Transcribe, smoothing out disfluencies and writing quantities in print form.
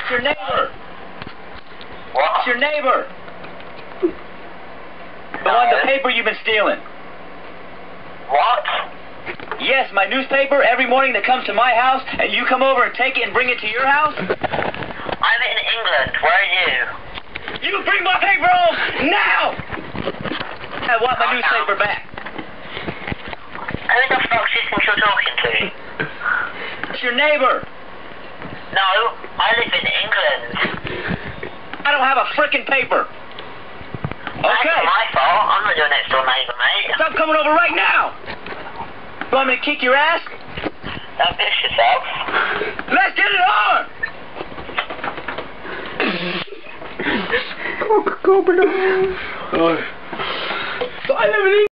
It's your neighbor. What? It's your neighbor. The paper you've been stealing. What? Yes, my newspaper every morning that comes to my house, and you come over and take it and bring it to your house? I'm in England. Where are you? You bring my paper home now! I want my newspaper back. Who the fuck do you think you're talking to? It's your neighbor. No, I live in England. I don't have a frickin' paper. That's Okay. not my fault. I'm not your next door neighbour, mate. Stop coming over right now. You want me to kick your ass? Don't piss yourself. Let's get it on! Coca-Cola. I live in England.